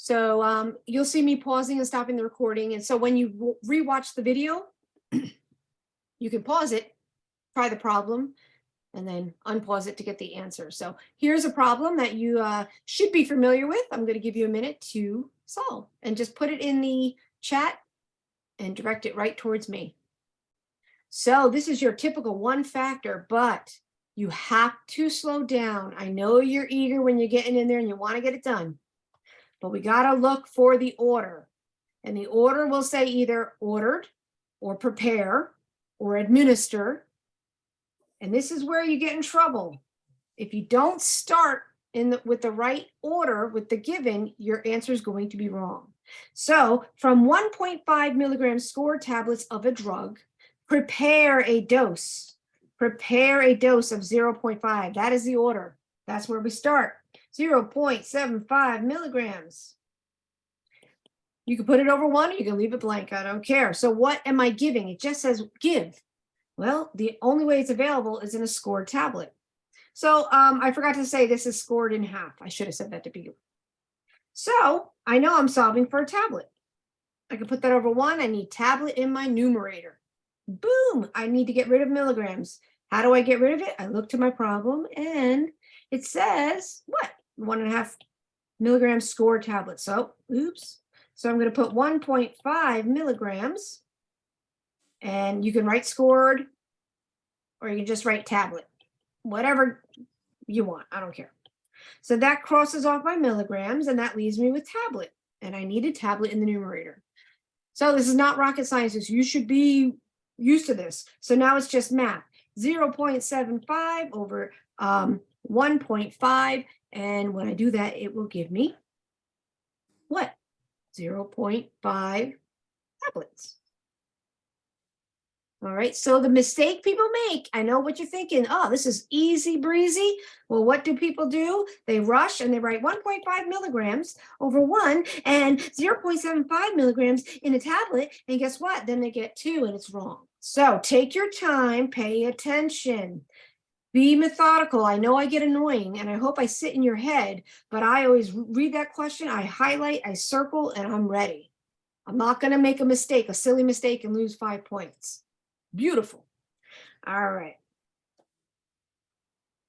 So you'll see me pausing and stopping the recording. And so when you rewatch the video, you can pause it, try the problem, and then unpause it to get the answer. So here's a problem that you should be familiar with. I'm going to give you a minute to solve and just put it in the chat and direct it right towards me. So this is your typical one factor, but you have to slow down. I know you're eager when you're getting in there and you want to get it done, but we got to look for the order. And the order will say either ordered or prepare or administer. And this is where you get in trouble. If you don't start with the right order with the given, your answer is going to be wrong. So from 1.5 milligrams score tablets of a drug, prepare a dose. Prepare a dose of 0.5. That is the order. That's where we start. 0.75 milligrams. You can put it over one, or you can leave it blank. I don't care. So what am I giving? It just says give. Well, the only way it's available is in a scored tablet. So I forgot to say this is scored in half. I should have said that to begin with. So I know I'm solving for a tablet. I can put that over one. I need tablet in my numerator. Boom, I need to get rid of milligrams. How do I get rid of it? I look to my problem and it says, what? 1.5 milligrams score tablet. So, oops. So I'm going to put 1.5 milligrams, and you can write scored, or you can just write tablet, whatever you want. I don't care. So that crosses off my milligrams, and that leaves me with tablet, and I need a tablet in the numerator. So this is not rocket science. You should be used to this. So now it's just math. 0.75 over 1.5. And when I do that, it will give me what? 0.5 tablets. All right, so the mistake people make, I know what you're thinking. Oh, this is easy breezy. Well, what do people do? They rush and they write 1.5 milligrams over 1 and 0.75 milligrams in a tablet. And guess what? Then they get 2 and it's wrong. So take your time, pay attention. Be methodical. I know I get annoying and I hope I sit in your head, but I always read that question, I highlight, I circle, and I'm ready. I'm not going to make a mistake, a silly mistake, and lose 5 points. Beautiful. All right.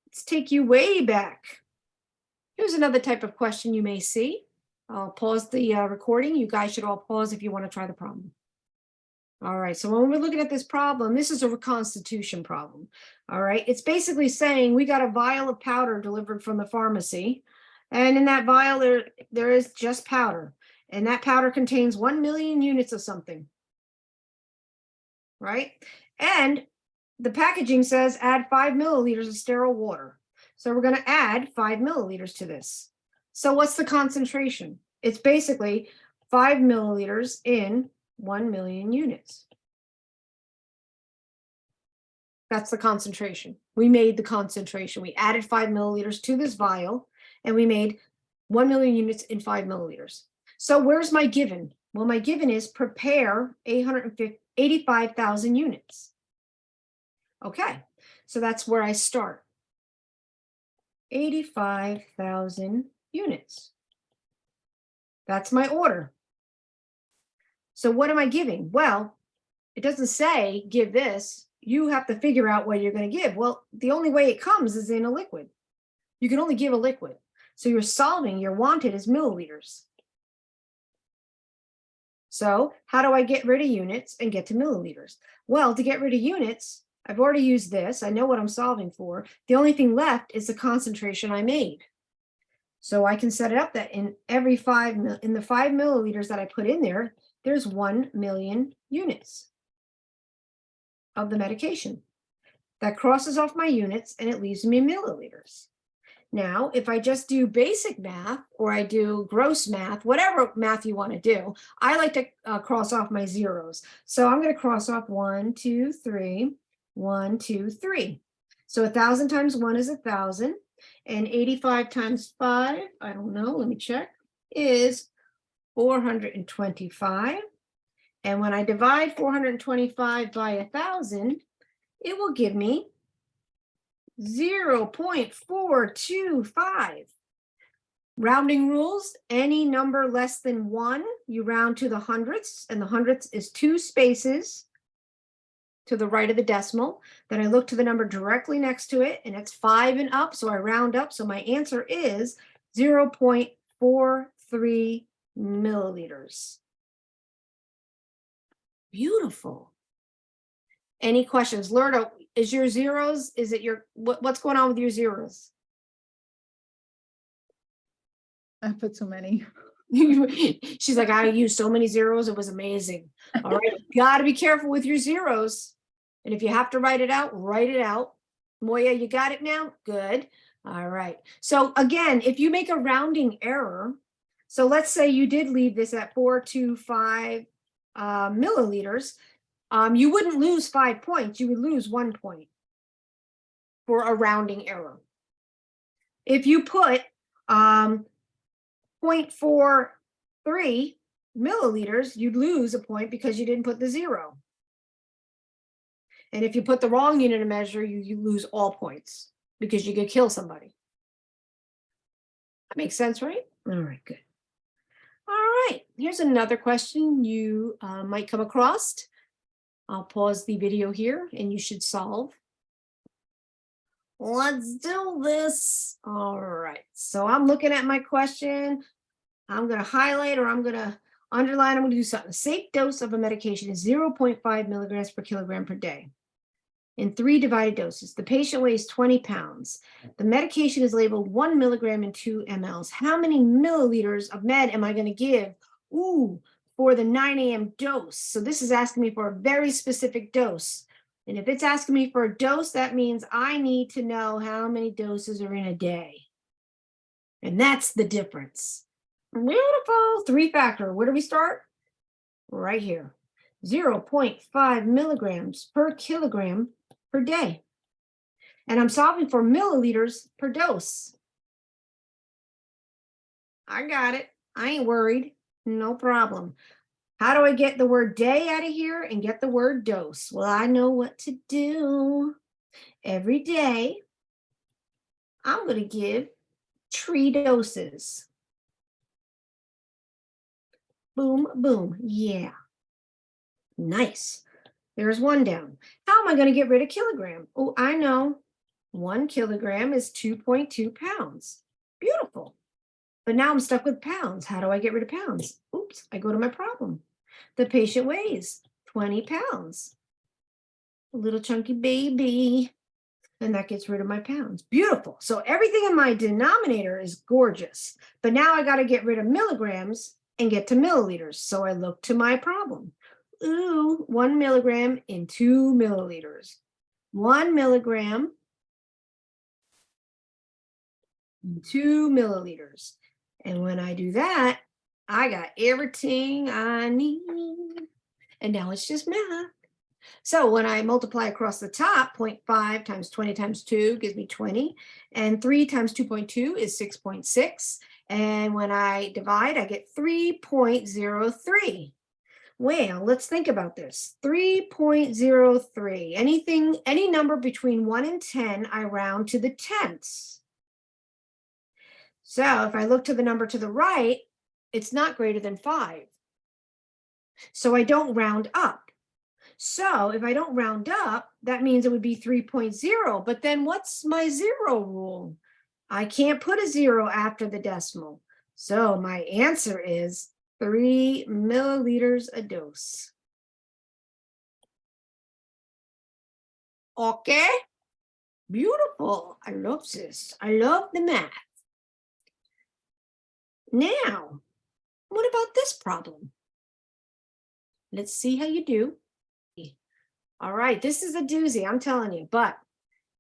Let's take you way back. Here's another type of question you may see. I'll pause the recording. You guys should all pause if you want to try the problem. All right, so when we're looking at this problem, this is a reconstitution problem. All right, it's basically saying we got a vial of powder delivered from the pharmacy, and in that vial there is just powder, and that powder contains 1 million units of something, right? And the packaging says add 5 milliliters of sterile water. So we're going to add 5 milliliters to this. So what's the concentration? It's basically 5 milliliters in 1 million units. That's the concentration. We made the concentration. We added 5 milliliters to this vial, and we made 1 million units in 5 milliliters. So where's my given? Well, my given is prepare 85,000 units. Okay, so that's where I start. 85,000 units. That's my order. So what am I giving? Well, it doesn't say give this. You have to figure out what you're going to give. Well, the only way it comes is in a liquid. You can only give a liquid. So you're solving, your wanted is milliliters. So how do I get rid of units and get to milliliters? Well, to get rid of units, I've already used this. I know what I'm solving for. The only thing left is the concentration I made. So I can set it up that in the 5 milliliters that I put in there, there's 1 million units of the medication. That crosses off my units and it leaves me milliliters. Now, if I just do basic math or I do gross math, whatever math you want to do, I like to cross off my zeros. So I'm going to cross off 1, 2, 3, 1, 2, 3. So 1,000 times 1 is 1,000, and 85 times 5, I don't know, let me check, is 425. And when I divide 425 by 1,000, it will give me 0.425. Rounding rules, any number less than 1, you round to the hundredths, and the hundredths is 2 spaces to the right of the decimal. Then I look to the number directly next to it, and it's 5 and up, so I round up. So my answer is 0.43 milliliters. Beautiful. Any questions? Lorna, is your zeros, is it your, what's going on with your zeros? I put so many. She's like, I used so many zeros, it was amazing. All right, got to be careful with your zeros. And if you have to write it out, write it out. Moya, you got it now? Good. All right. So again, if you make a rounding error, so let's say you did leave this at 425 milliliters, you wouldn't lose 5 points, you would lose 1 point for a rounding error. If you put 0.43 milliliters, you'd lose a point because you didn't put the 0. And if you put the wrong unit of measure, you lose all points because you could kill somebody. That makes sense, right? All right, good. All right, here's another question you might come across. I'll pause the video here and you should solve. Let's do this. All right, so I'm looking at my question. I'm going to highlight or I'm going to underline. I'm going to do something. A safe dose of a medication is 0.5 milligrams per kilogram per day in 3 divided doses. The patient weighs 20 pounds. The medication is labeled 1 milligram in 2 mLs. How many milliliters of med am I going to give? Ooh, for the 9 a.m. dose. So this is asking me for a very specific dose. And if it's asking me for a dose, that means I need to know how many doses are in a day. And that's the difference. Beautiful. 3-factor. Where do we start? Right here. 0.5 milligrams per kilogram per day. And I'm solving for milliliters per dose. I got it. I ain't worried. No problem. How do I get the word day out of here and get the word dose? Well, I know what to do. Every day, I'm going to give 3 doses. Boom, boom. Yeah. Nice. There's 1 down. How am I going to get rid of kilogram? Oh, I know. 1 kilogram is 2.2 pounds. Beautiful. But now I'm stuck with pounds. How do I get rid of pounds? Oops, I go to my problem. The patient weighs 20 pounds. A little chunky baby. And that gets rid of my pounds. Beautiful. So everything in my denominator is gorgeous. But now I got to get rid of milligrams and get to milliliters. So I look to my problem. Ooh, 1 milligram in 2 milliliters. 1 milligram in 2 milliliters. And when I do that, I got everything I need. And now it's just math. So when I multiply across the top, 0.5 times 20 times 2 gives me 20. And 3 times 2.2 is 6.6. And when I divide, I get 3.03. Well, let's think about this. 3.03. Any number between 1 and 10, I round to the tenths. So if I look to the number to the right, it's not greater than 5. So I don't round up. So if I don't round up, that means it would be 3.0. But then what's my 0 rule? I can't put a 0 after the decimal. So my answer is 3 milliliters a dose. Okay. Beautiful. I love this. I love the math. Now, what about this problem? Let's see how you do. All right, this is a doozy, I'm telling you, but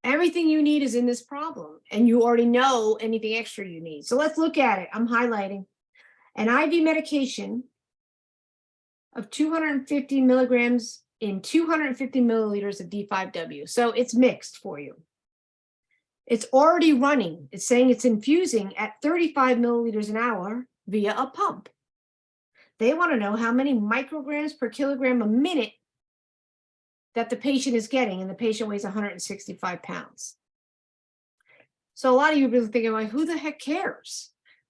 everything you need is in this problem, and you already know anything extra you need. So let's look at it. I'm highlighting an IV medication of 250 milligrams in 250 milliliters of D5W. So it's mixed for you. It's already running. It's saying it's infusing at 35 milliliters an hour via a pump. They want to know how many micrograms per kilogram a minute that the patient is getting, and the patient weighs 165 pounds. So a lot of you have been thinking, like, who the heck cares?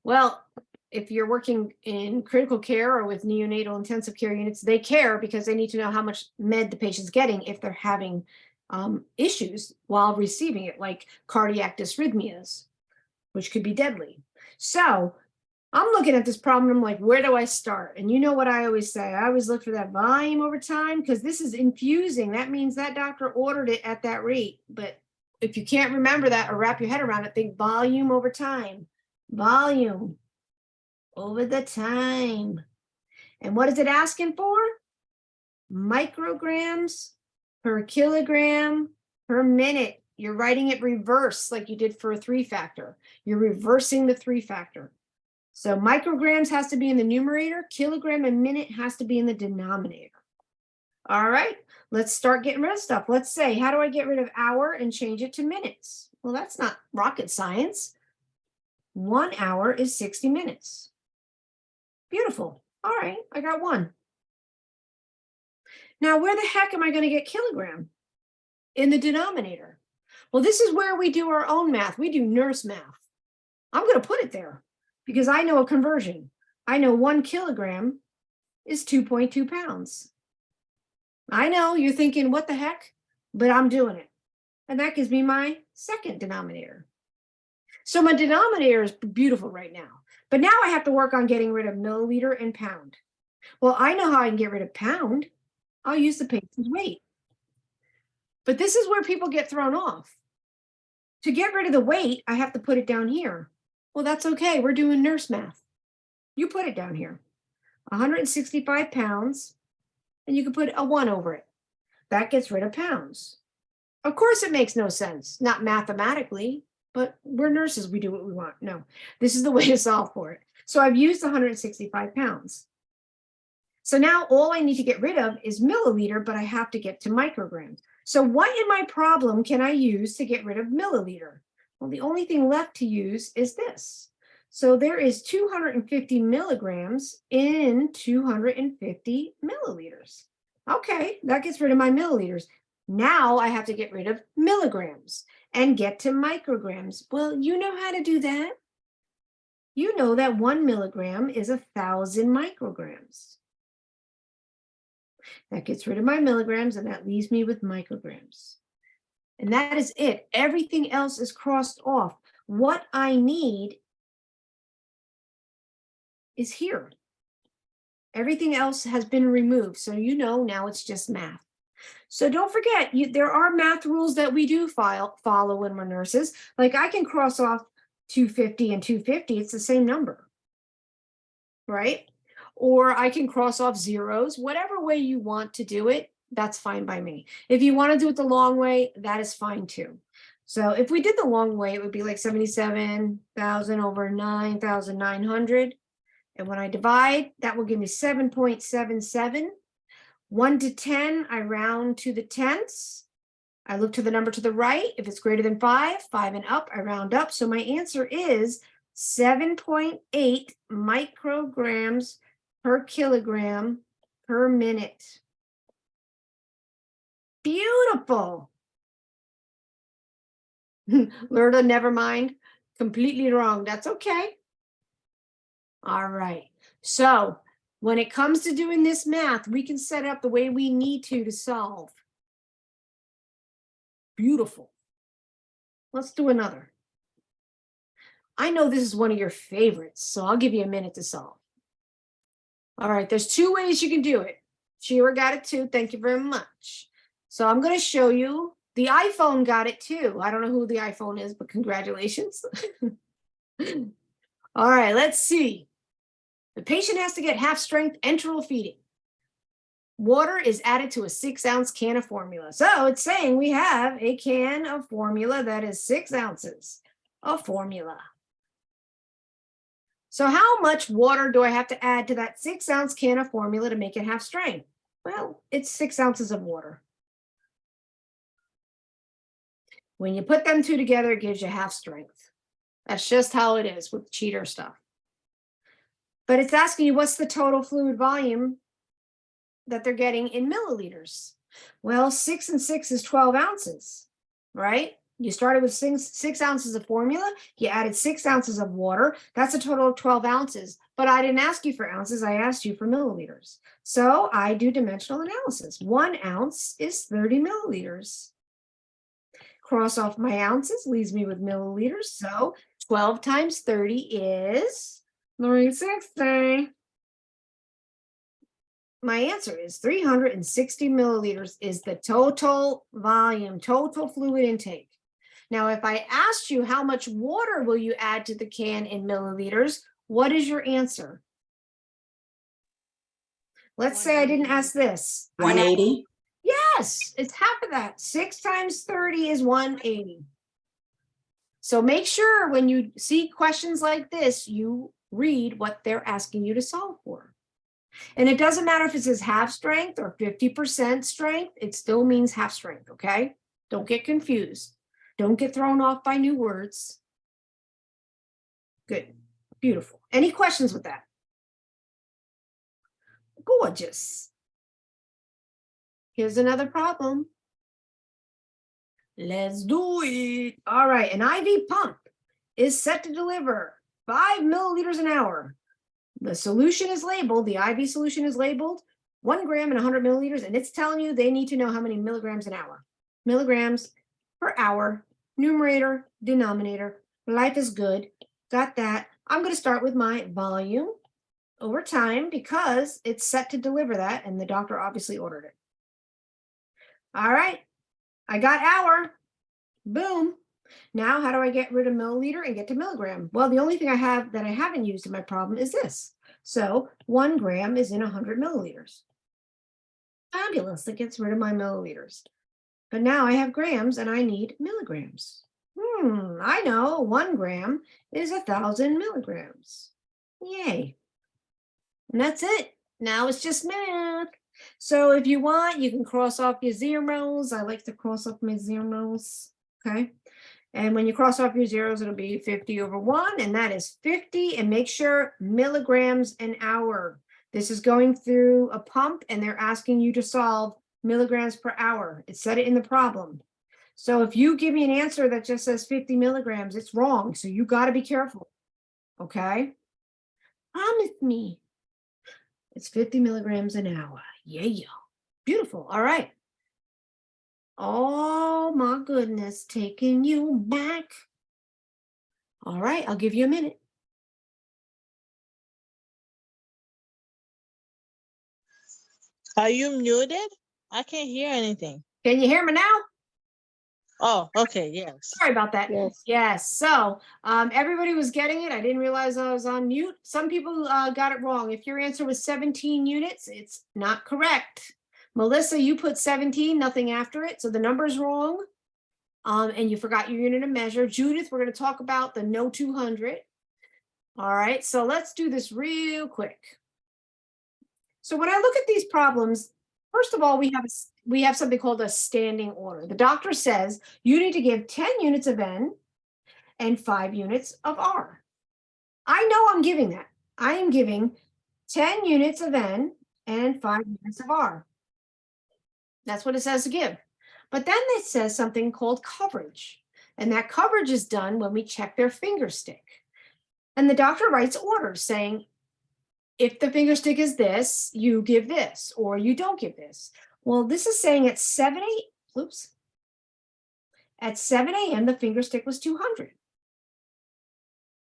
Well, if you're working in critical care or with neonatal intensive care units, they care because they need to know how much med the patient's getting if they're having issues while receiving it, like cardiac dysrhythmias, which could be deadly. So I'm looking at this problem. I'm like, where do I start? And you know what I always say? I always look for that volume over time because this is infusing. That means that doctor ordered it at that rate. But if you can't remember that or wrap your head around it, think volume over time. Volume over the time. And what is it asking for? Micrograms per kilogram per minute. You're writing it reverse like you did for a 3-factor. You're reversing the 3-factor. So micrograms has to be in the numerator, kilogram a minute has to be in the denominator. All right, let's start getting rid of stuff. Let's say, how do I get rid of hour and change it to minutes? Well, that's not rocket science. 1 hour is 60 minutes. Beautiful. All right, I got 1. Now, where the heck am I going to get kilogram? In the denominator. Well, this is where we do our own math. We do nurse math. I'm going to put it there because I know a conversion. I know 1 kilogram is 2.2 pounds. I know you're thinking, what the heck? But I'm doing it. And that gives me my second denominator. So my denominator is beautiful right now. But now I have to work on getting rid of milliliter and pound. Well, I know how I can get rid of pound. I'll use the patient's weight. But this is where people get thrown off. To get rid of the weight, I have to put it down here. Well, that's okay. We're doing nurse math. You put it down here. 165 pounds, and you can put a 1 over it. That gets rid of pounds. Of course, it makes no sense, not mathematically, but we're nurses. We do what we want. No, this is the way to solve for it. So I've used 165 pounds. So now all I need to get rid of is milliliter, but I have to get to micrograms. So what in my problem can I use to get rid of milliliter? Well, the only thing left to use is this. So there is 250 milligrams in 250 milliliters. Okay, that gets rid of my milliliters. Now I have to get rid of milligrams and get to micrograms. Well, you know how to do that. You know that 1 milligram is 1,000 micrograms. That gets rid of my milligrams, and that leaves me with micrograms. And that is it. Everything else is crossed off. What I need is here. Everything else has been removed. So you know now it's just math. So don't forget, there are math rules that we do follow when we're nurses. Like I can cross off 250 and 250. It's the same number, right? Or I can cross off zeros. Whatever way you want to do it, that's fine by me. If you want to do it the long way, that is fine too. So if we did the long way, it would be like 77,000 over 9,900. And when I divide, that will give me 7.77. 1 to 10, I round to the tenths. I look to the number to the right. If it's greater than 5, 5 and up, I round up. So my answer is 7.8 micrograms per kilogram per minute. Beautiful. Lurda, never mind. Completely wrong. That's okay. All right. So when it comes to doing this math, we can set it up the way we need to solve. Beautiful. Let's do another. I know this is one of your favorites, so I'll give you a minute to solve. All right, there's 2 ways you can do it. Shira got it too. Thank you very much. So I'm going to show you. The iPhone got it too. I don't know who the iPhone is, but congratulations. All right, let's see. The patient has to get half-strength enteral feeding. Water is added to a 6-ounce can of formula. So it's saying we have a can of formula that is 6 ounces of formula. So how much water do I have to add to that 6-ounce can of formula to make it half strength? Well, it's 6 ounces of water. When you put them two together, it gives you half strength. That's just how it is with cheater stuff. But it's asking you what's the total fluid volume that they're getting in milliliters. Well, 6 and 6 is 12 ounces, right? You started with 6 ounces of formula. You added 6 ounces of water. That's a total of 12 ounces. But I didn't ask you for ounces. I asked you for milliliters. So I do dimensional analysis. 1 ounce is 30 milliliters. Cross off my ounces, leaves me with milliliters. So 12 times 30 is 360. My answer is 360 milliliters is the total volume, total fluid intake. Now, if I asked you how much water will you add to the can in milliliters, what is your answer? Let's say I didn't ask this. 180. Yes, it's half of that. 6 times 30 is 180. So make sure when you see questions like this, you read what they're asking you to solve for. And it doesn't matter if it says half strength or 50% strength, it still means half strength, okay? Don't get confused. Don't get thrown off by new words. Good, beautiful. Any questions with that? Gorgeous. Here's another problem. Let's do it. All right, an IV pump is set to deliver 5 milliliters an hour. The solution is labeled, the IV solution is labeled 1 gram and 100 milliliters, and it's telling you they need to know how many milligrams an hour. Milligrams per hour, numerator, denominator. Life is good. Got that. I'm going to start with my volume over time because it's set to deliver that, and the doctor obviously ordered it. All right, I got hour. Boom. Now, how do I get rid of milliliter and get to milligram? Well, the only thing I have that I haven't used in my problem is this. So 1 gram is in 100 milliliters. Fabulous. That gets rid of my milliliters. But now I have grams and I need milligrams. I know 1 gram is 1,000 milligrams. Yay. And that's it. Now it's just math. So if you want, you can cross off your zeros. I like to cross off my zeros. Okay. And when you cross off your zeros, it'll be 50 over 1, and that is 50. And make sure milligrams an hour. This is going through a pump, and they're asking you to solve milligrams per hour. It said it in the problem. So if you give me an answer that just says 50 milligrams, it's wrong. So you got to be careful. Okay? Promise me. It's 50 milligrams an hour. Yeah. Beautiful. All right. Oh my goodness, taking you back. All right, I'll give you a minute. Are you muted? I can't hear anything. Can you hear me now? Oh, okay, yes. Sorry about that. Yes. Yes, so everybody was getting it. I didn't realize I was on mute. Some people got it wrong. If your answer was 17 units, it's not correct. Melissa, you put 17, nothing after it, so the number's wrong. And you forgot your unit of measure. Judith, we're going to talk about the no 200. All right, so let's do this real quick. So when I look at these problems, first of all, we have something called a standing order. The doctor says you need to give 10 units of N and 5 units of R. I know I'm giving that. I am giving 10 units of N and 5 units of R. That's what it says to give. But then it says something called coverage. And that coverage is done when we check their finger stick. And the doctor writes orders saying, if the finger stick is this, you give this, or you don't give this. Well, this is saying at 7 a.m., the finger stick was 200.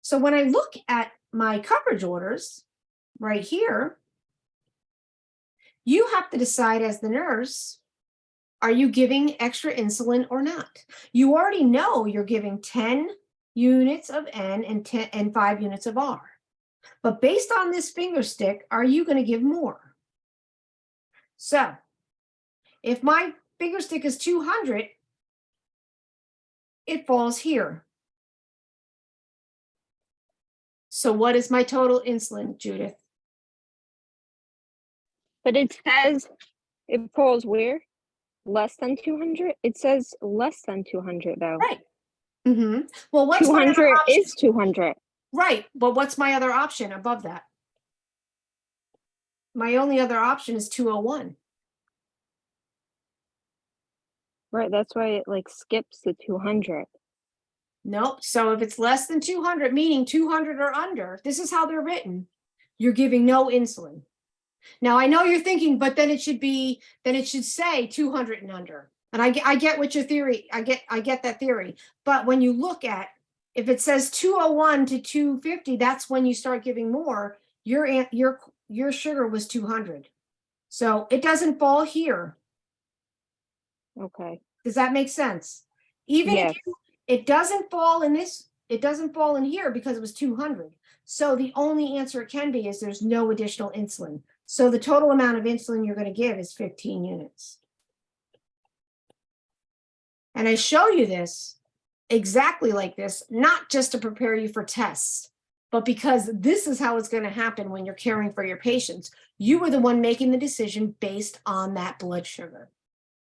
So when I look at my coverage orders right here, you have to decide as the nurse, are you giving extra insulin or not? You already know you're giving 10 units of N and 5 units of R. But based on this finger stick, are you going to give more? So if my finger stick is 200, it falls here. So what is my total insulin, Judith? But it says it falls where? Less than 200? It says less than 200 though. Right. Well, what's my other 200 option? is 200. Right, but what's my other option above that? My only other option is 201. Right, that's why it like skips the 200. Nope. So if it's less than 200, meaning 200 or under, this is how they're written. You're giving no insulin. Now I know you're thinking, but then it should say 200 and under. And I get what your theory, I get that theory. But when you look at, if it says 201 to 250, that's when you start giving more. Your sugar was 200. So it doesn't fall here. Okay. Does that make sense? Even Yes. if it doesn't fall in this, it doesn't fall in here because it was 200. So the only answer it can be is there's no additional insulin. So the total amount of insulin you're going to give is 15 units. And I show you this exactly like this, not just to prepare you for tests, but because this is how it's going to happen when you're caring for your patients. You were the one making the decision based on that blood sugar.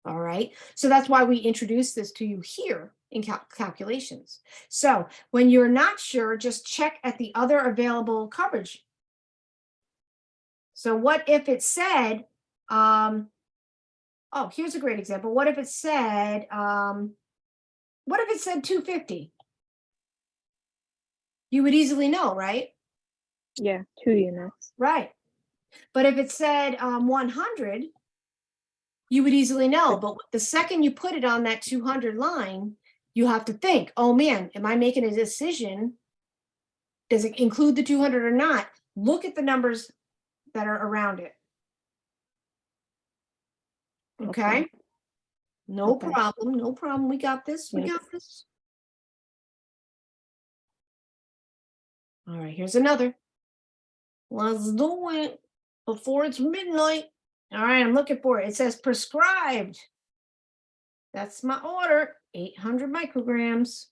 All right. So that's why we introduced this to you here in calculations. So when you're not sure, just check at the other available coverage. So what if it said, oh, here's a great example. What if it said 250? You would easily know, right? Yeah, 2 units. Right. But if it said 100, you would easily know. But the second you put it on that 200 line, you have to think, oh man, am I making a decision? Does it include the 200 or not? Look at the numbers that are around it. Okay. No Okay. problem. No problem. We got this. We Yep. got this. All right. Here's another. Let's do it before it's midnight. All right. I'm looking for it. It says prescribed. That's my order. 800 micrograms.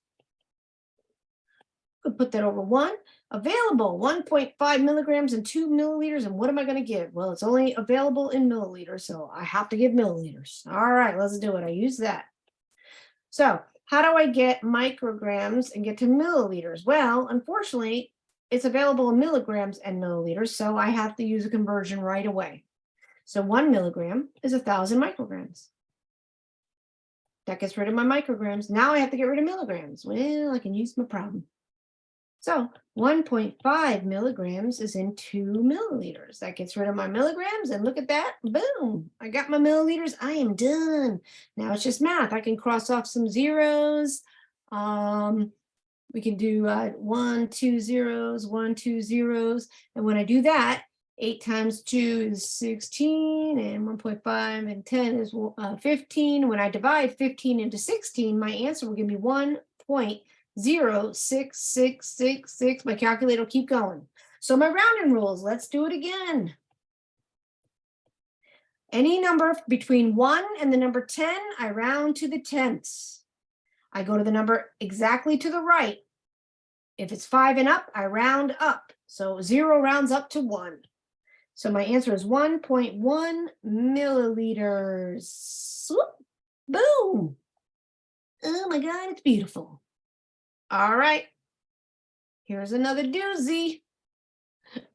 Could put that over 1. Available 1.5 milligrams and 2 milliliters. And what am I going to give? Well, it's only available in milliliters, so I have to give milliliters. All right, let's do it. I use that. So how do I get micrograms and get to milliliters? Well, unfortunately, it's available in milligrams and milliliters, so I have to use a conversion right away. So 1 milligram is 1,000 micrograms. That gets rid of my micrograms. Now I have to get rid of milligrams. Well, I can use my problem. So 1.5 milligrams is in 2 milliliters. That gets rid of my milligrams. And look at that. Boom. I got my milliliters. I am done. Now it's just math. I can cross off some zeros. We can do 1, 2 zeros, 1, 2 zeros. And when I do that, 8 times 2 is 16, and 1.5 and 10 is 15. When I divide 15 into 16, my answer will give me 1.06666. My calculator will keep going. So my rounding rules, let's do it again. Any number between 1 and the number 10, I round to the tenths. I go to the number exactly to the right. If it's 5 and up, I round up. So 0 rounds up to 1. So my answer is 1.1 milliliters. Swoop. Boom. Oh my God, it's beautiful. All right. Here's another doozy.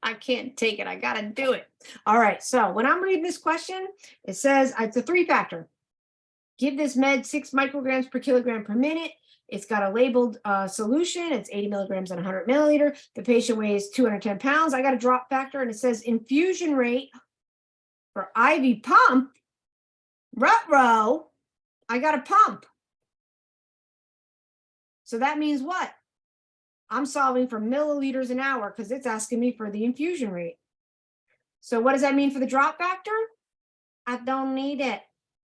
I can't take it. I got to do it. All right. So when I'm reading this question, it says it's a 3-factor. Give this med 6 micrograms per kilogram per minute. It's got a labeled solution. It's 80 milligrams and 100 milliliter. The patient weighs 210 pounds. I got a drop factor, and it says infusion rate for IV pump. Ruh-roh. I got a pump. So that means what? I'm solving for milliliters an hour because it's asking me for the infusion rate. So what does that mean for the drop factor? I don't need it.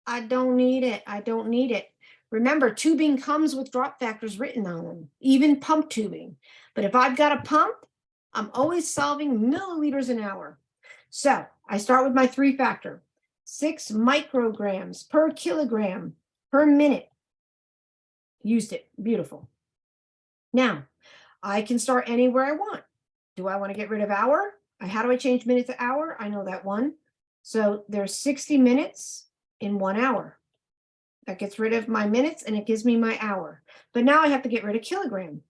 I don't need it. I don't need it. Remember, tubing comes with drop factors written on them, even pump tubing. But if I've got a pump, I'm always solving milliliters an hour. So I start with my 3-factor, 6 micrograms per kilogram per minute. Used it. Beautiful. Now, I can start anywhere I want. Do I want to get rid of hour? How do I change minute to hour? I know that one. So there's 60 minutes in 1 hour. That gets rid of my minutes and it gives me my hour. But now I have to get rid of kilogram.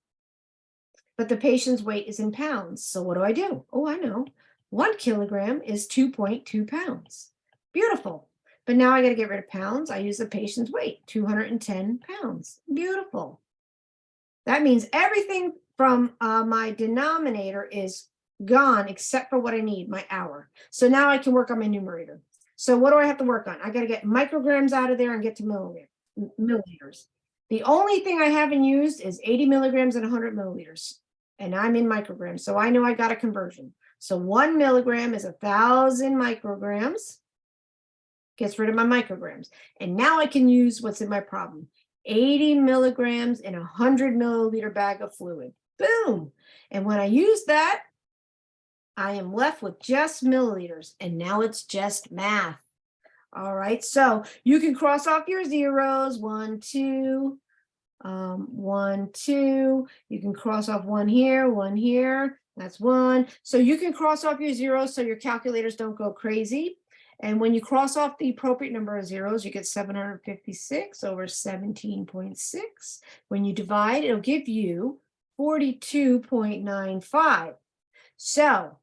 But the patient's weight is in pounds. So what do? Oh, I know. 1 kilogram is 2.2 pounds. Beautiful. But now I got to get rid of pounds. I use the patient's weight, 210 pounds. Beautiful. That means everything from my denominator is gone except for what I need, my hour. So now I can work on my numerator. So what do I have to work on? I got to get micrograms out of there and get to milliliters. The only thing I haven't used is 80 milligrams and 100 milliliters. And I'm in micrograms, so I know I got a conversion. So 1 milligram is 1,000 micrograms. Gets rid of my micrograms. And now I can use what's in my problem. 80 milligrams in a 100 milliliter bag of fluid. Boom. And when I use that, I am left with just milliliters. And now it's just math. All right. So you can cross off your zeros. 1, 2, 1, 2. You can cross off 1 here, 1 here. That's 1. So you can cross off your zeros so your calculators don't go crazy. And when you cross off the appropriate number of zeros, you get 756 over 17.6. When you divide, it'll give you 42.95. So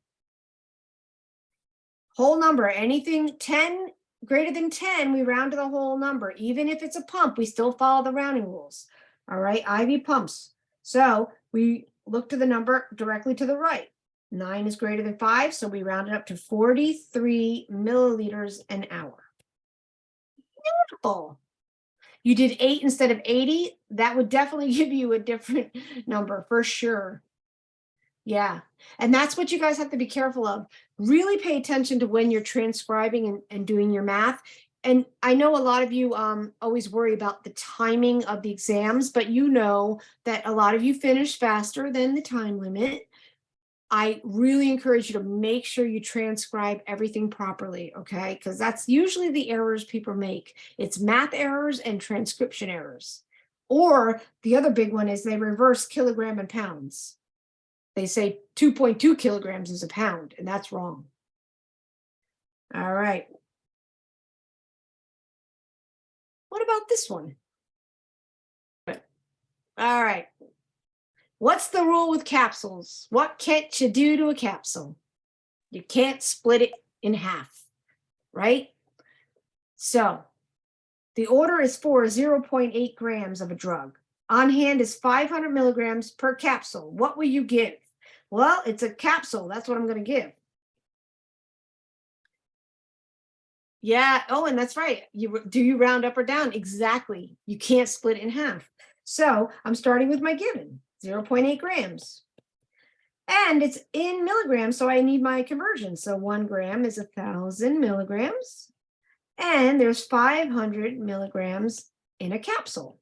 whole number, anything 10 greater than 10, we round to the whole number. Even if it's a pump, we still follow the rounding rules. All right, IV pumps. So we look to the number directly to the right. 9 is greater than 5, so we round it up to 43 milliliters an hour. Beautiful. You did 8 instead of 80. That would definitely give you a different number for sure. Yeah, and that's what you guys have to be careful of. Really pay attention to when you're transcribing and doing your math. And I know a lot of you always worry about the timing of the exams, but you know that a lot of you finish faster than the time limit. I really encourage you to make sure you transcribe everything properly, okay? Because that's usually the errors people make. It's math errors and transcription errors. Or the other big one is they reverse kilogram and pounds. They say 2.2 kilograms is a pound, and that's wrong. All right. What about this one? All right. What's the rule with capsules? What can't you do to a capsule? You can't split it in half, right? So the order is for 0.8 grams of a drug. On hand is 500 milligrams per capsule. What will you give? Well, it's a capsule. That's what I'm going to give. Yeah. Oh, and that's right. Do you round up or down? Exactly. You can't split it in half. So I'm starting with my given. 0.8 grams. And it's in milligrams, so I need my conversion. So 1 gram is 1,000 milligrams. And there's 500 milligrams in a capsule.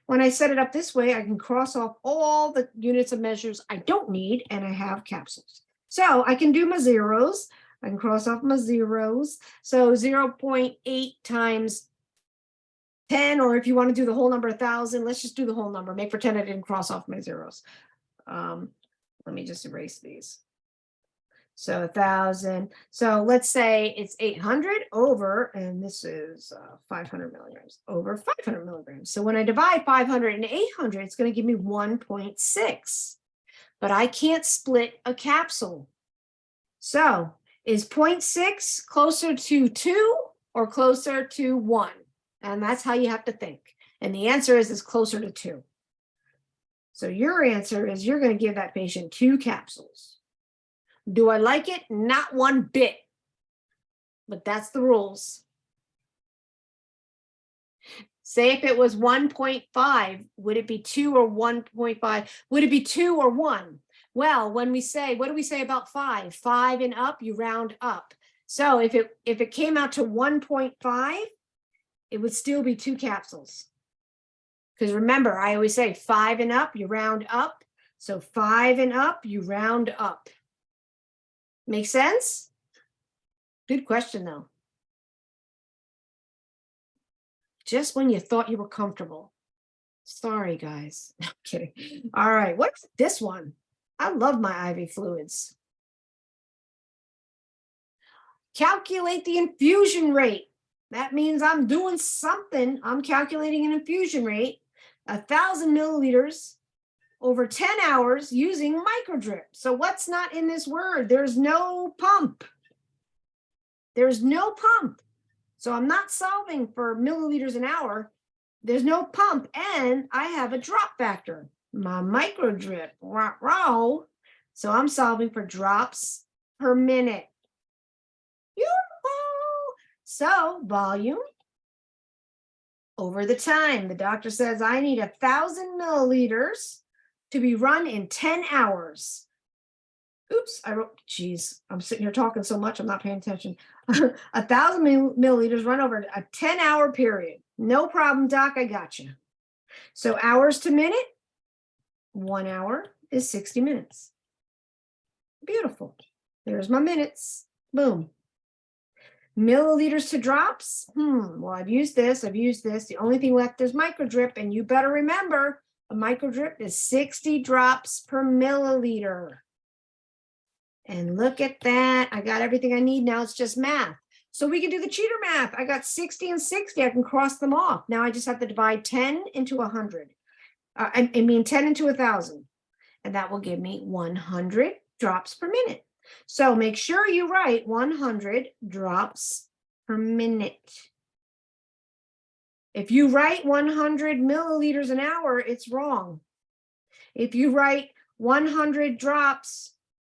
When I set it up this way, I can cross off all the units of measures I don't need, and I have capsules. So I can do my zeros. I can cross off my zeros. So 0.8 times 10, or if you want to do the whole number 1,000, let's just do the whole number. Make pretend I didn't cross off my zeros. Let me just erase these. So 1,000. So let's say it's 800 over, and this is 500 milligrams over 500 milligrams. So when I divide 500 and 800, it's going to give me 1.6. But I can't split a capsule. So is 0.6 closer to 2 or closer to 1? And that's how you have to think. And the answer is it's closer to 2. So your answer is you're going to give that patient 2 capsules. Do I like it? Not one bit. But that's the rules. Say if it was 1.5, would it be 2 or 1.5? Would it be 2 or 1? Well, when we say, what do we say about 5? 5 and up, you round up. So if it came out to 1.5, it would still be 2 capsules. Because remember, I always say 5 and up, you round up. So 5 and up, you round up. Make sense? Good question, though. Just when you thought you were comfortable. Sorry, guys. I'm kidding. All right, what's this one? I love my IV fluids. Calculate the infusion rate. That means I'm doing something. I'm calculating an infusion rate, 1,000 milliliters over 10 hours using microdrip. So what's not in this word? There's no pump. There's no pump. So I'm not solving for milliliters an hour. There's no pump, and I have a drop factor. My micro drip, rah. So I'm solving for drops per minute. Beautiful. So volume over the time. The doctor says I need 1,000 milliliters to be run in 10 hours. Oops, I wrote, geez, I'm sitting here talking so much, I'm not paying attention. 1,000 milliliters run over a 10-hour period. No problem, doc, I got you. So hours to minute, 1 hour is 60 minutes. Beautiful. There's my minutes. Boom. Milliliters to drops. Well, I've used this. The only thing left is micro drip, and you better remember a micro drip is 60 drops per milliliter. And look at that. I got everything I need. Now it's just math. So we can do the cheater math. I got 60 and 60. I can cross them off. Now I just have to divide 10 into 100. I mean 10 into 1,000. And that will give me 100 drops per minute. So make sure you write 100 drops per minute. If you write 100 milliliters an hour, it's wrong. If you write 100 drops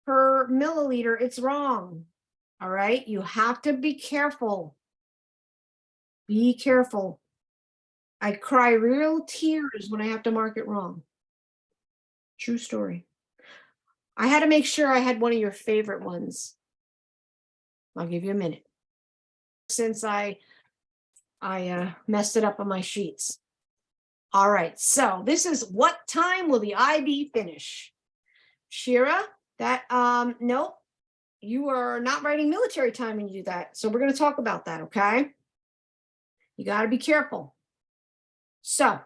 per milliliter, it's wrong. All right, you have to be careful. Be careful. I cry real tears when I have to mark it wrong. True story. I had to make sure I had one of your favorite ones. I'll give you a minute. Since I messed it up on my sheets. All right, so this is what time will the IV finish? Shira, that, nope, you are not writing military time when you do that. So we're going to talk about that, okay? You got to be careful. So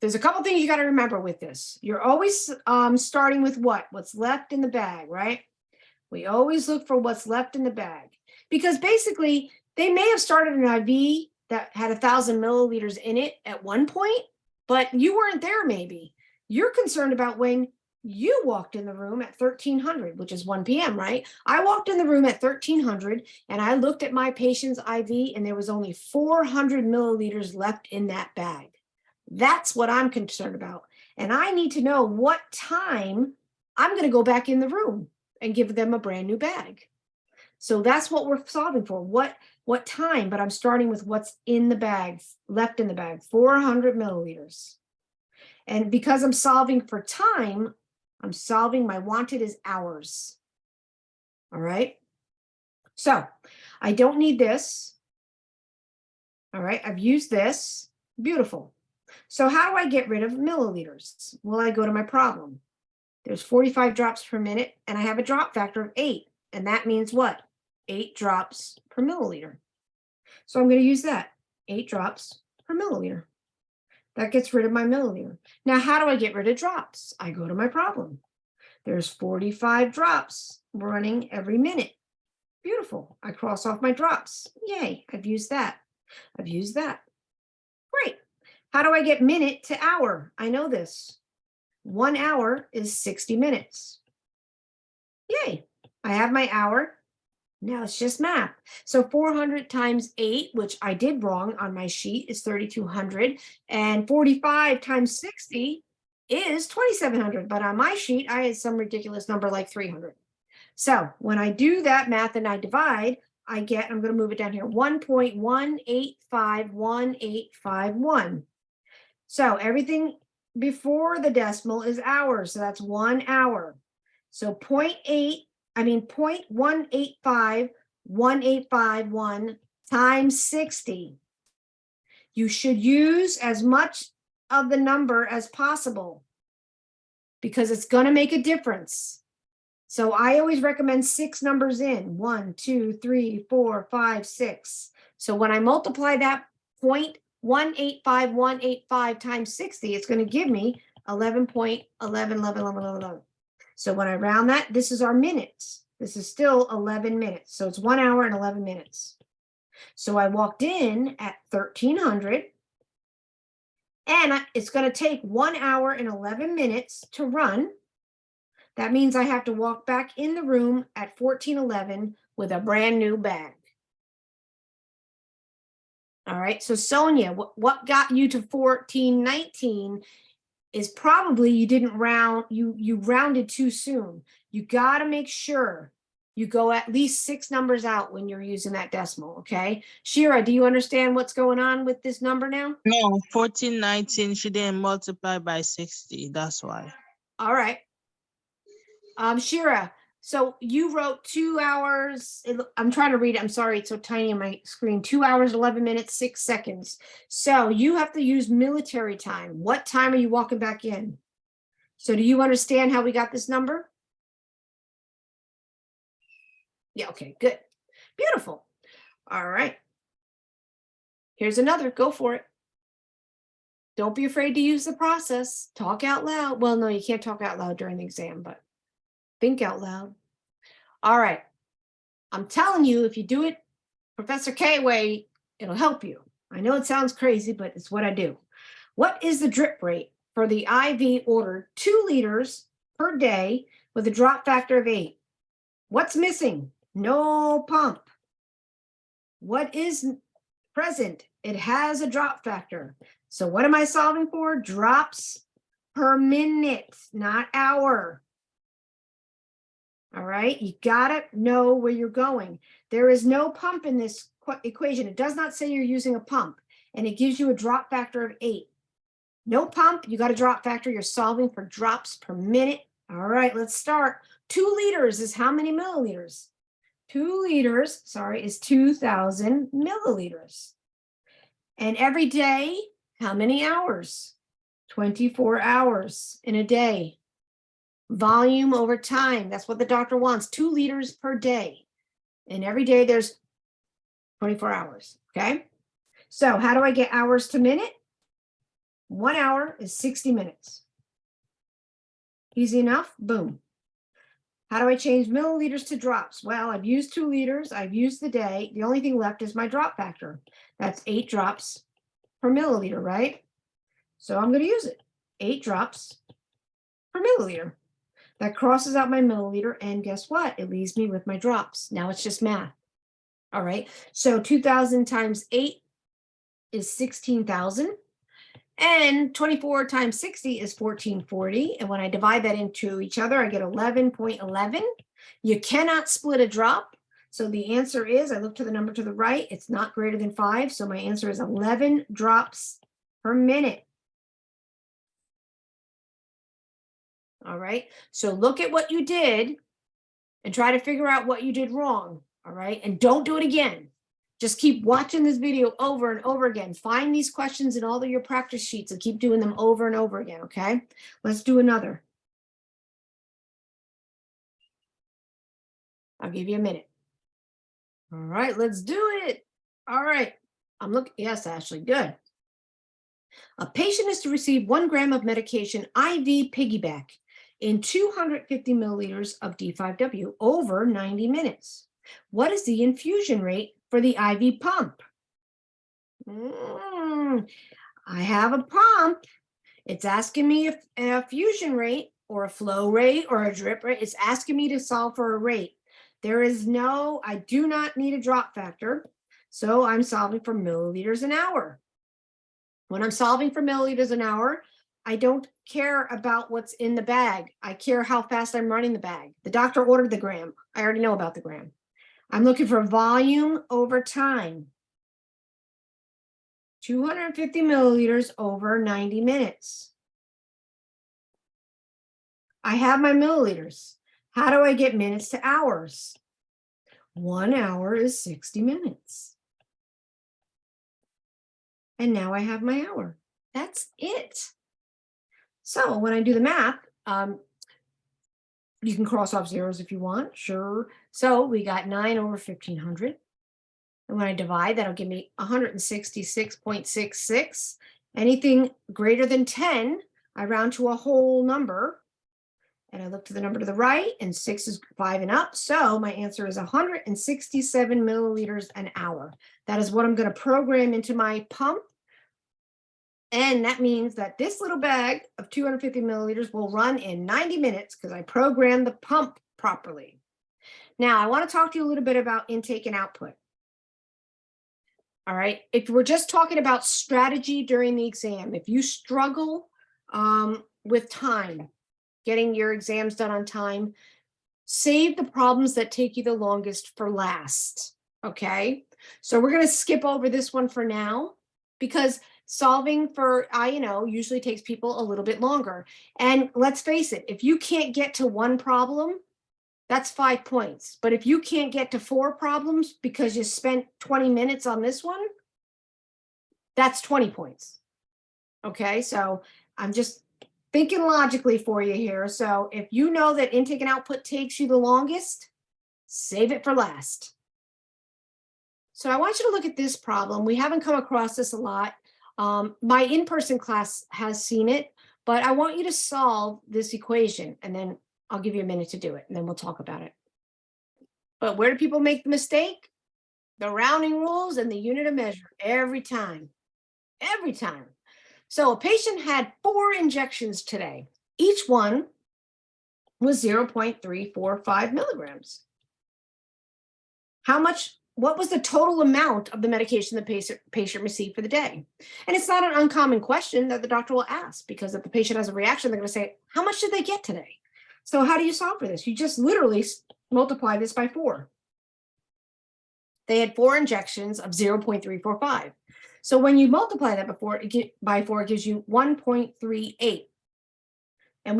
there's a couple things you got to remember with this. You're always starting with what? What's left in the bag, right? We always look for what's left in the bag. Because basically, they may have started an IV that had 1,000 milliliters in it at one point, but you weren't there maybe. You're concerned about when you walked in the room at 1300, which is 1 p.m., right? I walked in the room at 1300 and I looked at my patient's IV and there was only 400 milliliters left in that bag. That's what I'm concerned about. And I need to know what time I'm going to go back in the room and give them a brand new bag. So that's what we're solving for. What time? But I'm starting with what's in the bag, left in the bag, 400 milliliters. And because I'm solving for time, I'm solving my wanted is hours. All right. So I don't need this. All right. I've used this. Beautiful. So how do I get rid of milliliters? Well, I go to my problem. There's 45 drops per minute and I have a drop factor of 8. And that means what? 8 drops per milliliter. So I'm going to use that. 8 drops per milliliter. That gets rid of my milliliter. Now, how do I get rid of drops? I go to my problem. There's 45 drops running every minute. Beautiful. I cross off my drops. Yay, I've used that. I've used that. Great. How do I get minute to hour? I know this. 1 hour is 60 minutes. Yay, I have my hour. Now it's just math. So 400 times 8, which I did wrong on my sheet, is 3,200. And 45 times 60 is 2,700. But on my sheet, I had some ridiculous number like 300. So when I do that math and I divide, I get, I'm going to move it down here, 1.1851851. So everything before the decimal is hours. So that's 1 hour. So 0.1851 times 60. You should use as much of the number as possible because it's going to make a difference. So I always recommend 6 numbers in 1, 2, 3, 4, 5, 6. So when I multiply that 0.185185 times 60, it's going to give me 11.111111. So when I round that, this is our minutes. This is still 11 minutes. So it's 1 hour and 11 minutes. So I walked in at 1300 and it's going to take 1 hour and 11 minutes to run. That means I have to walk back in the room at 1411 with a brand new bag. All right, so Sonia, what got you to 1419 is probably you didn't round, you rounded too soon. You got to make sure you go at least 6 numbers out when you're using that decimal, okay? Shira, do you understand what's going on with this number now? No, 1419, she didn't multiply by 60. That's why. All right. Shira, so you wrote 2 hours. I'm trying to read it. I'm sorry, it's so tiny on my screen. 2 hours, 11 minutes, 6 seconds. So you have to use military time. What time are you walking back in? So do you understand how we got this number? Yeah, okay, good. Beautiful. All right. Here's another. Go for it. Don't be afraid to use the process. Talk out loud. Well, no, you can't talk out loud during the exam, but think out loud. All right. I'm telling you, if you do it Professor K way, it'll help you. I know it sounds crazy, but it's what I do. What is the drip rate for the IV ordered 2 liters per day with a drop factor of 8? What's missing? No pump. What is present? It has a drop factor. So what am I solving for? Drops per minute, not hour. All right, you gotta know where you're going. There is no pump in this equation. It does not say you're using a pump, and it gives you a drop factor of 8. No pump, you got a drop factor. You're solving for drops per minute. All right, let's start. 2 liters is how many milliliters? 2 liters, sorry, is 2,000 milliliters. And every day, how many hours? 24 hours in a day. Volume over time, that's what the doctor wants, 2 liters per day. And every day there's 24 hours, okay? So how do I get hours to minute? 1 hour is 60 minutes. Easy enough, boom. How do I change milliliters to drops? Well, I've used 2 liters, I've used the day. The only thing left is my drop factor. That's 8 drops per milliliter, right? So I'm gonna use it, 8 drops per milliliter. That crosses out my milliliter, and guess what? It leaves me with my drops. Now it's just math. All right, so 2,000 times 8 is 16,000. And 24 times 60 is 1440. And when I divide that into each other, I get 11.11. You cannot split a drop. So the answer is, I look to the number to the right, it's not greater than 5. So my answer is 11 drops per minute. All right, so look at what you did and try to figure out what you did wrong. All right, and don't do it again. Just keep watching this video over and over again. Find these questions in all of your practice sheets and keep doing them over and over again, okay? Let's do another. I'll give you a minute. All right, let's do it. All right, I'm looking, yes, Ashley, good. A patient is to receive 1 gram of medication IV piggyback in 250 milliliters of D5W over 90 minutes. What is the infusion rate for the IV pump? I have a pump. It's asking me if a fusion rate or a flow rate or a drip rate. It's asking me to solve for a rate. There is no, I do not need a drop factor. So I'm solving for milliliters an hour. When I'm solving for milliliters an hour, I don't care about what's in the bag. I care how fast I'm running the bag. The doctor ordered the gram. I already know about the gram. I'm looking for volume over time. 250 milliliters over 90 minutes. I have my milliliters. How do I get minutes to hours? 1 hour is 60 minutes. And now I have my hour. That's it. So when I do the math, you can cross off zeros if you want, sure. So we got 9 over 1,500. And when I divide, that'll give me 166.66. Anything greater than 10, I round to a whole number. And I look to the number to the right, and 6 is 5 and up. So my answer is 167 milliliters an hour. That is what I'm going to program into my pump. And that means that this little bag of 250 milliliters will run in 90 minutes because I programmed the pump properly. Now, I want to talk to you a little bit about intake and output. All right. If we're just talking about strategy during the exam, if you struggle with time, getting your exams done on time, save the problems that take you the longest for last. Okay. So we're going to skip over this one for now because solving for I usually takes people a little bit longer. And let's face it, if you can't get to one problem, that's 5 points. But if you can't get to 4 problems because you spent 20 minutes on this one, that's 20 points. Okay, so I'm just thinking logically for you here. So if you know that intake and output takes you the longest, save it for last. So I want you to look at this problem. We haven't come across this a lot. My in-person class has seen it, but I want you to solve this equation and then I'll give you a minute to do it and then we'll talk about it. But where do people make the mistake? The rounding rules and the unit of measure every time. Every time. So a patient had 4 injections today. Each one was 0.345 milligrams. What was the total amount of the medication the patient received for the day? And it's not an uncommon question that the doctor will ask because if the patient has a reaction, they're going to say, how much did they get today? So how do you solve for this? You just literally multiply this by 4. They had 4 injections of 0.345. So when you multiply that by 4, it gives you 1.38. And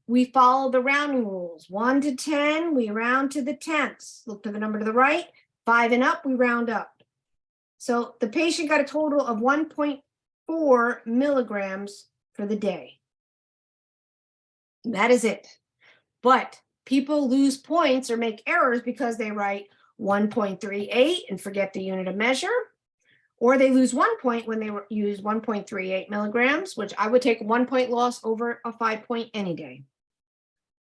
we follow the rounding rules. 1 to 10, we round to the tenths. Look to the number to the right. 5 and up, we round up. So the patient got a total of 1.4 milligrams for the day. That is it. But people lose points or make errors because they write 1.38 and forget the unit of measure. Or they lose 1 point when they use 1.38 milligrams, which I would take 1 point loss over a 5 point any day.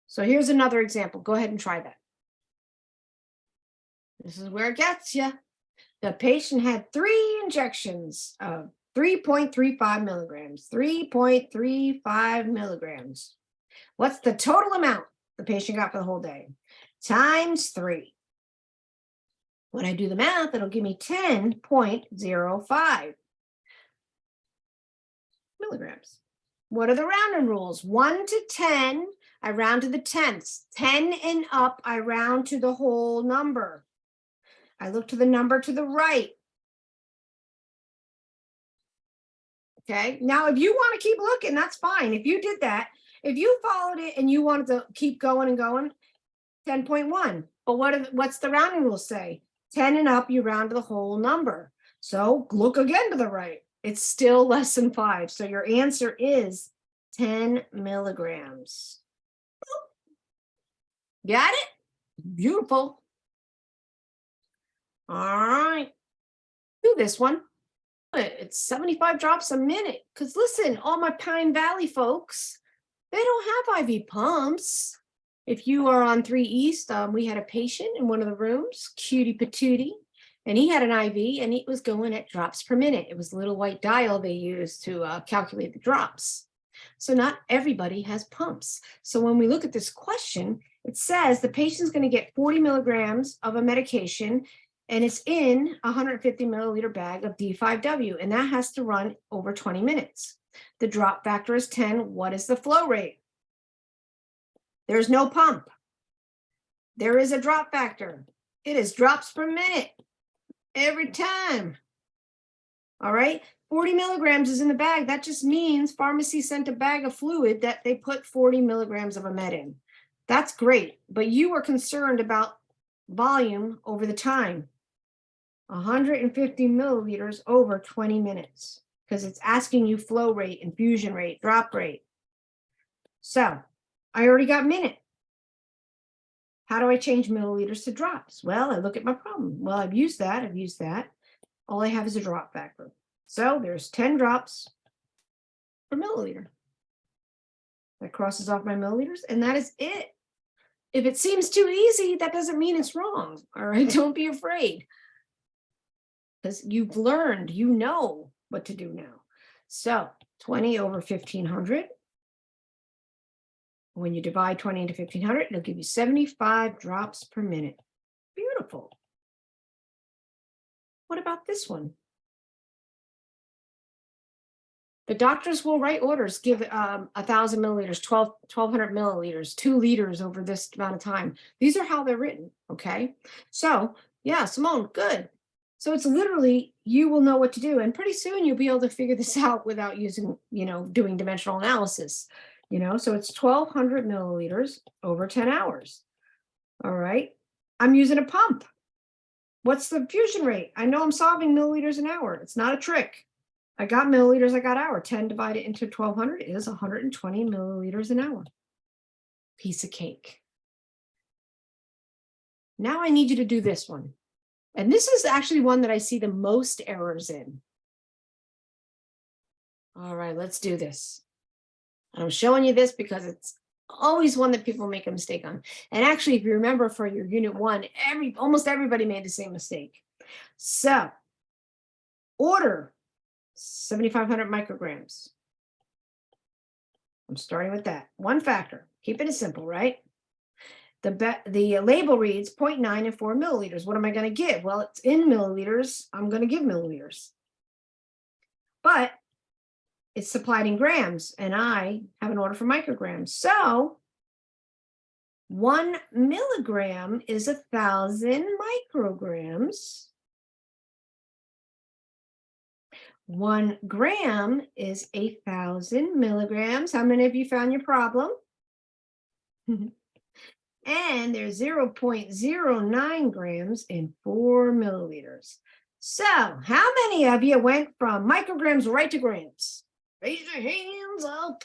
So here's another example. Go ahead and try that. This is where it gets you. The patient had 3 injections of 3.35 milligrams, 3.35 milligrams. What's the total amount the patient got for the whole day? Times 3. When I do the math, it'll give me 10.05 milligrams. What are the rounding rules? 1 to 10, I round to the tenths. 10 and up, I round to the whole number. I look to the number to the right. Okay, now if you want to keep looking, that's fine. If you did that, if you followed it and you wanted to keep going and going, 10.1. But what's the rounding rules say? 10 and up, you round to the whole number. So look again to the right. It's still less than 5. So your answer is 10 milligrams. Got it? Beautiful. All right. Do this one. It's 75 drops a minute. Because listen, all my Pine Valley folks, they don't have IV pumps. If you are on 3 East, we had a patient in one of the rooms, cutie patootie, and he had an IV and it was going at drops per minute. It was a little white dial they used to calculate the drops. So not everybody has pumps. So when we look at this question, it says the patient's going to get 40 milligrams of a medication and it's in a 150 milliliter bag of D5W, and that has to run over 20 minutes. The drop factor is 10. What is the flow rate? There's no pump. There is a drop factor. It is drops per minute every time. All right, 40 milligrams is in the bag. That just means pharmacy sent a bag of fluid that they put 40 milligrams of a med in. That's great, but you are concerned about volume over the time. 150 milliliters over 20 minutes because it's asking you flow rate, infusion rate, drop rate. So I already got minute. How do I change milliliters to drops? Well, I look at my problem. Well, I've used that. All I have is a drop factor. So there's 10 drops per milliliter. That crosses off my milliliters, and that is it. If it seems too easy, that doesn't mean it's wrong. All right, don't be afraid. Because you've learned, you know what to do now. So 20 over 1500. When you divide 20 into 1500, it'll give you 75 drops per minute. Beautiful. What about this one? The doctors will write orders, give 1,000 milliliters, 1,200 milliliters, 2 liters over this amount of time. These are how they're written, okay? So, yeah, Simone, good. So it's literally, you will know what to do. And pretty soon you'll be able to figure this out without using, doing dimensional analysis, So it's 1,200 milliliters over 10 hours. All right. I'm using a pump. What's the infusion rate? I know I'm solving milliliters an hour. It's not a trick. I got milliliters, I got hour. 10 divided into 1,200 is 120 milliliters an hour. Piece of cake. Now I need you to do this one. And this is actually one that I see the most errors in. All right, let's do this. I'm showing you this because it's always one that people make a mistake on. And actually, if you remember for your unit 1, almost everybody made the same mistake. So, order 7,500 micrograms. I'm starting with that. One factor. Keep it simple, right? The label reads 0.9 and 4 milliliters. What am I going to give? Well, it's in milliliters. I'm going to give milliliters. But it's supplied in grams, and I have an order for micrograms. So 1 milligram is 1,000 micrograms. 1 gram is 1,000 milligrams. How many of you found your problem? And there's 0.09 grams in 4 milliliters. So how many of you went from micrograms right to grams? Raise your hands up.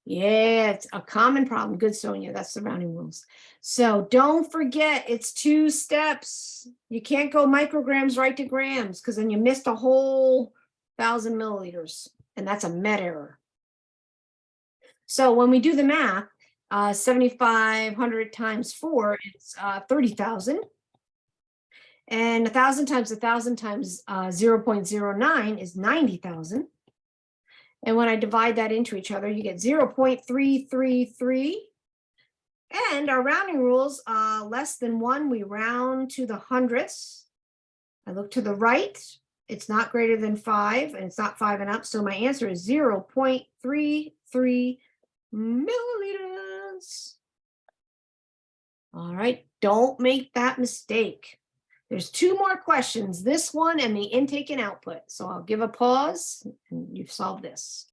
Yeah, it's a common problem. Good, Sonia. That's the rounding rules. So don't forget, it's 2 steps. You can't go micrograms right to grams because then you missed a whole 1,000 milliliters. And that's a met error. So when we do the math, 7,500 times 4 is 30,000. And 1,000 times 1,000 times 0.09 is 90,000. And when I divide that into each other, you get 0.333. And our rounding rules, less than 1, we round to the hundredths. I look to the right. It's not greater than 5, and it's not 5 and up. So my answer is 0.33 milliliters. All right, don't make that mistake. There's 2 more questions, this one and the intake and output. So I'll give a pause and you've solved this.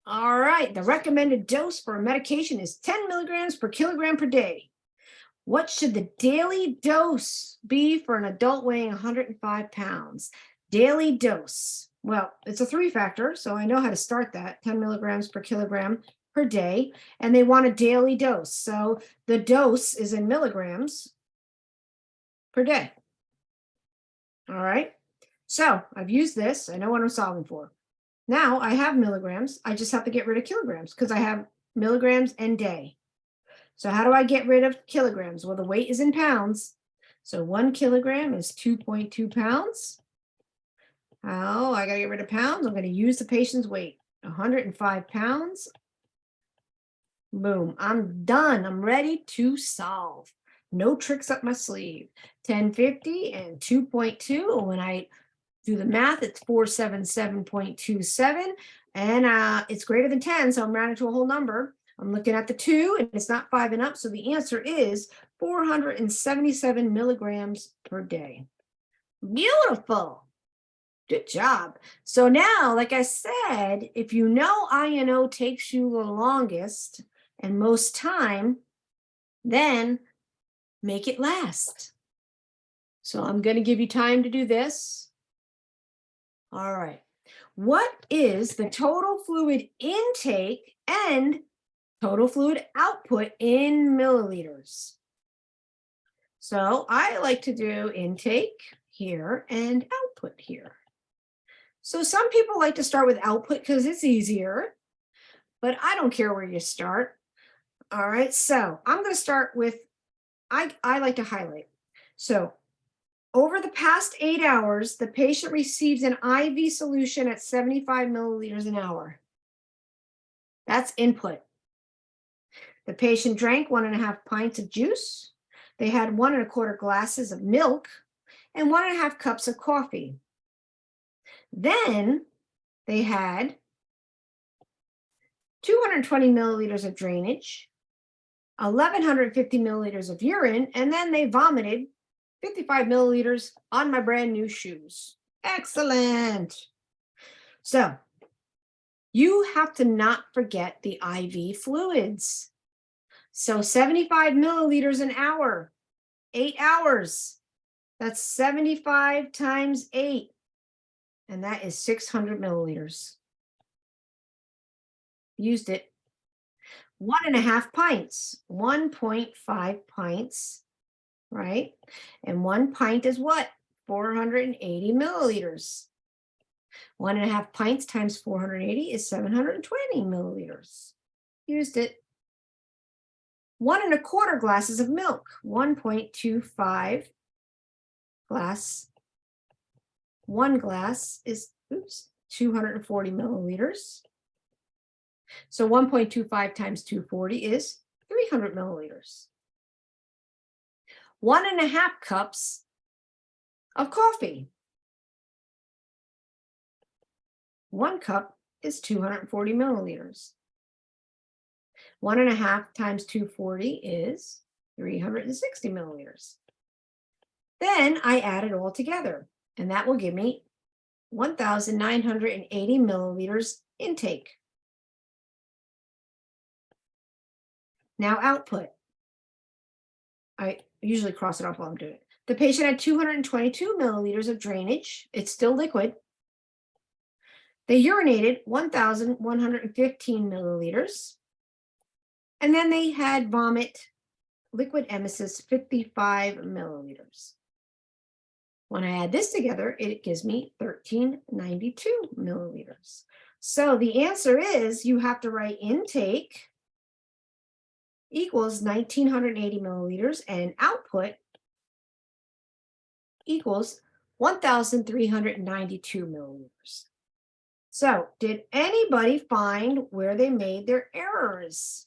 All right, the recommended dose for a medication is 10 milligrams per kilogram per day. What should the daily dose be for an adult weighing 105 pounds? Daily dose. Well, it's a 3-factor, so I know how to start that. 10 milligrams per kilogram per day, and they want a daily dose. So the dose is in milligrams per day. All right, so I've used this. I know what I'm solving for. Now I have milligrams. I just have to get rid of kilograms because I have milligrams and day. So how do I get rid of kilograms? Well, the weight is in pounds. So 1 kilogram is 2.2 pounds. Oh, I got to get rid of pounds. I'm going to use the patient's weight, 105 pounds. Boom, I'm done. I'm ready to solve. No tricks up my sleeve. 1050 and 2.2. When I do the math, it's 477.27. And it's greater than 10, so I'm rounding to a whole number. I'm looking at the 2, and it's not 5 and up. So the answer is 477 milligrams per day. Beautiful. Good job. So now, like I said, if you know INO takes you the longest and most time, then make it last. So I'm going to give you time to do this. All right. What is the total fluid intake and total fluid output in milliliters? So I like to do intake here and output here. So some people like to start with output because it's easier, but I don't care where you start. All right, so I'm going to start with, I like to highlight. So over the past 8 hours, the patient receives an IV solution at 75 milliliters an hour. That's input. The patient drank 1.5 pints of juice. They had 1 1/4 glasses of milk, and 1.5 cups of coffee. Then they had 220 milliliters of drainage, 1,150 milliliters of urine, and then they vomited 55 milliliters on my brand new shoes. Excellent. So you have to not forget the IV fluids. So 75 milliliters an hour, 8 hours. That's 75 times 8. And that is 600 milliliters. Used it. 1.5 pints, 1.5 pints, right? And 1 pint is what? 480 milliliters. 1.5 pints times 480 is 720 milliliters. Used it. 1.25 glasses of milk, 1.25 glass. 1 glass is 240 milliliters. So 1.25 times 240 is 300 milliliters. 1.5 cups of coffee. 1 cup is 240 milliliters. 1.5 times 240 is 360 milliliters. Then I add it all together, and that will give me 1,980 milliliters intake. Now output. I usually cross it off while I'm doing it. The patient had 222 milliliters of drainage. It's still liquid. They urinated 1,115 milliliters. And then they had vomit, liquid emesis, 55 milliliters. When I add this together, it gives me 1,392 milliliters. So the answer is you have to write intake equals 1,980 milliliters and output equals 1,392 milliliters. So did anybody find where they made their errors?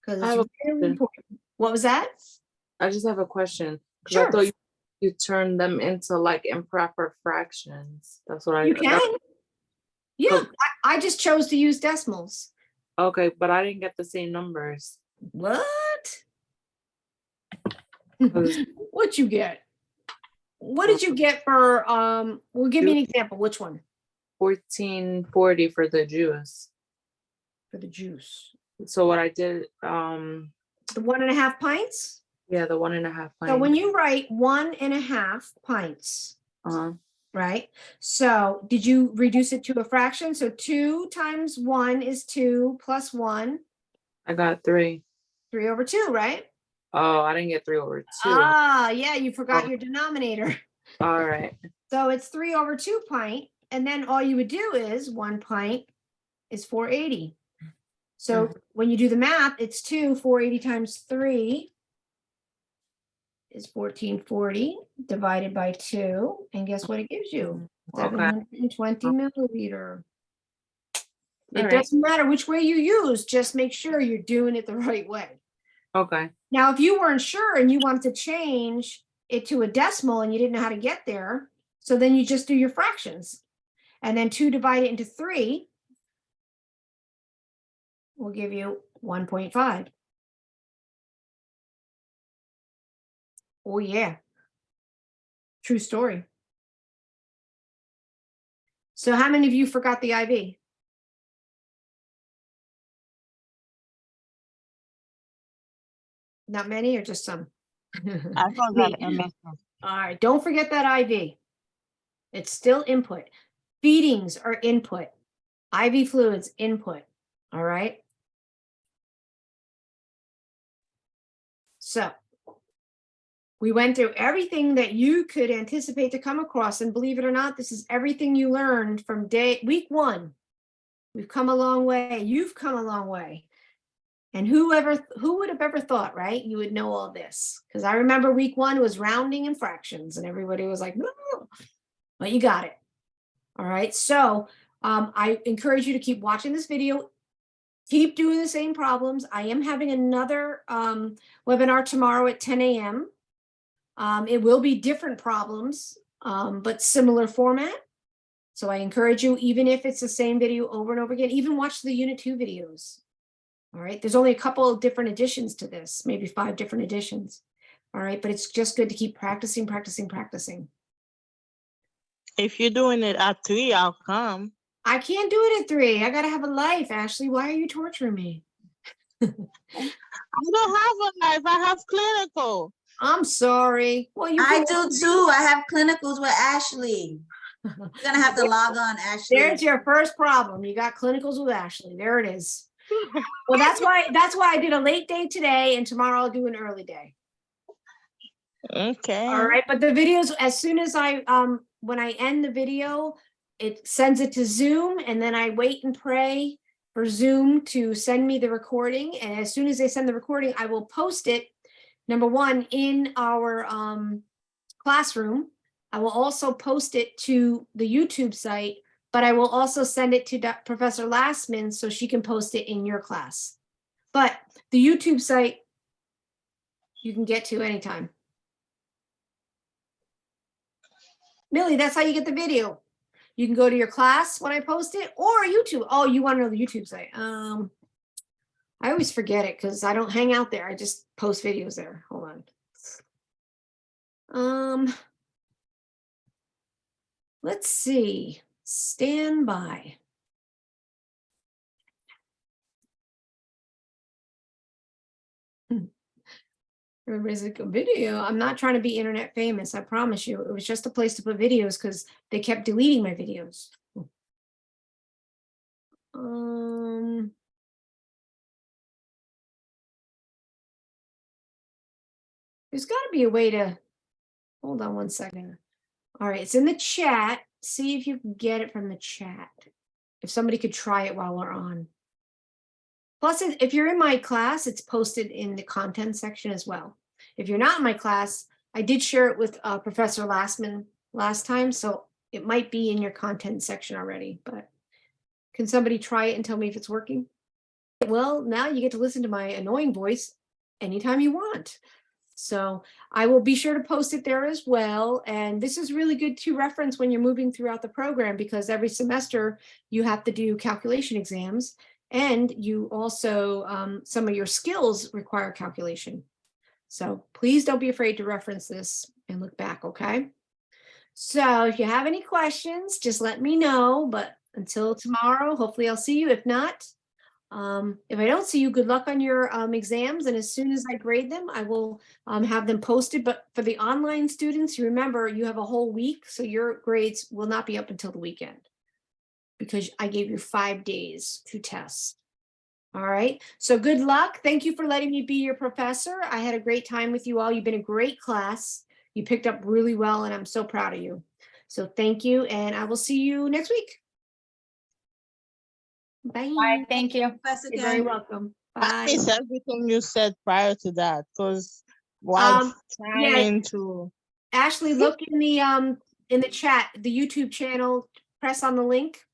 Because I have it's a really question. important. What was that? I just have a question. 'Cause Sure. I thought you turned them into like improper fractions. That's what I. You can. Yeah, Cool. I just chose to use decimals. Okay, but I didn't get the same numbers. What? Was- What'd you get? What did you get for, well, give me an example. Which one? 1440 for the juice. For the juice. So what I did, The 1.5 pints? yeah, the 1.5 So pints. when you write 1.5 pints, right? So did you reduce it to a fraction? So 2 times 1 is 2 plus 1, I got 3. 3 over 2, right? Oh, I didn't get 3 over 2. Ah, yeah, you forgot Oh. your denominator. All right. So it's 3 over 2 pint. And then all you would do is 1 pint is 480. So when you do the math, it's 480 times 3 is 1440 divided by 2. And guess what it gives you? Okay. 720 milliliter. It All right. doesn't matter which way you use, just make sure you're doing it the right way. Okay. Now, if you weren't sure and you wanted to change it to a decimal and you didn't know how to get there, so then you just do your fractions. And then 2 divided into 3 will give you 1.5. Oh, yeah. True story. So how many of you forgot the IV? Not many or just some? I forgot emesis. All right, don't forget that IV. It's still input. Feedings are input. IV fluids, input. All right. So we went through everything that you could anticipate to come across. And believe it or not, this is everything you learned from week 1. We've come a long way. You've come a long way. And who would have ever thought, right? You would know all this. Because I remember week 1 was rounding and fractions and everybody was like, no, but you got it. All right. So I encourage you to keep watching this video. Keep doing the same problems. I am having another webinar tomorrow at 10 a.m. It will be different problems, but similar format. So I encourage you, even if it's the same video over and over again, even watch the Unit 2 videos. All right, there's only a couple of different additions to this, maybe 5 different additions. All right, but it's just good to keep practicing, practicing, practicing. If you're doing it at 3, I'll come. I can't do it at 3. I gotta have a life, Ashley. Why are you torturing me? I don't have a life. I have clinical. I'm sorry. Well, you I can- do too. I have clinicals with Ashley. You're gonna have to log on, Ashley. There's your first problem. You got clinicals with Ashley. There it is. Well, that's why I did a late day today, and tomorrow I'll do an early day. Okay. All right, but the videos, as soon as I when I end the video, it sends it to Zoom, and then I wait and pray for Zoom to send me the recording. And as soon as they send the recording, I will post it, number one, in our classroom. I will also post it to the YouTube site, but I will also send it to Professor Lastman so she can post it in your class. But the YouTube site, you can get to anytime. Millie, that's how you get the video. You can go to your class when I post it, or YouTube. Oh, you want to know the YouTube site? I always forget it because I don't hang out there. I just post videos there. Hold on. Let's see. Stand by. Everybody's like, a video. I'm not trying to be internet famous. I promise you. It was just a place to put videos because they kept deleting my videos. There's got to be a way to, hold on one second. All right, it's in the chat. See if you can get it from the chat. If somebody could try it while we're on. Plus, if you're in my class, it's posted in the content section as well. If you're not in my class, I did share it with Professor Lastman last time, so it might be in your content section already, but can somebody try it and tell me if it's working? Well, now you get to listen to my annoying voice anytime you want. So I will be sure to post it there as well. And this is really good to reference when you're moving throughout the program, because every semester you have to do calculation exams, and you also, some of your skills require calculation. So please don't be afraid to reference this and look back, okay? So if you have any questions, just let me know. But until tomorrow, hopefully I'll see you. If not, if I don't see you, good luck on your exams. And as soon as I grade them, I will have them posted. But for the online students, you remember you have a whole week, so your grades will not be up until the weekend because I gave you 5 days to test. All right, so good luck. Thank you for letting me be your professor. I had a great time with you all. You've been a great class. You picked up really well, and I'm so proud of you. So thank you, and I will see you next week. Bye. Bye, thank you. Professor You're very Ken. welcome. I Bye. missed everything you said prior to that because while Yeah. trying to. Ashley, look in the chat, the YouTube channel, press on the link.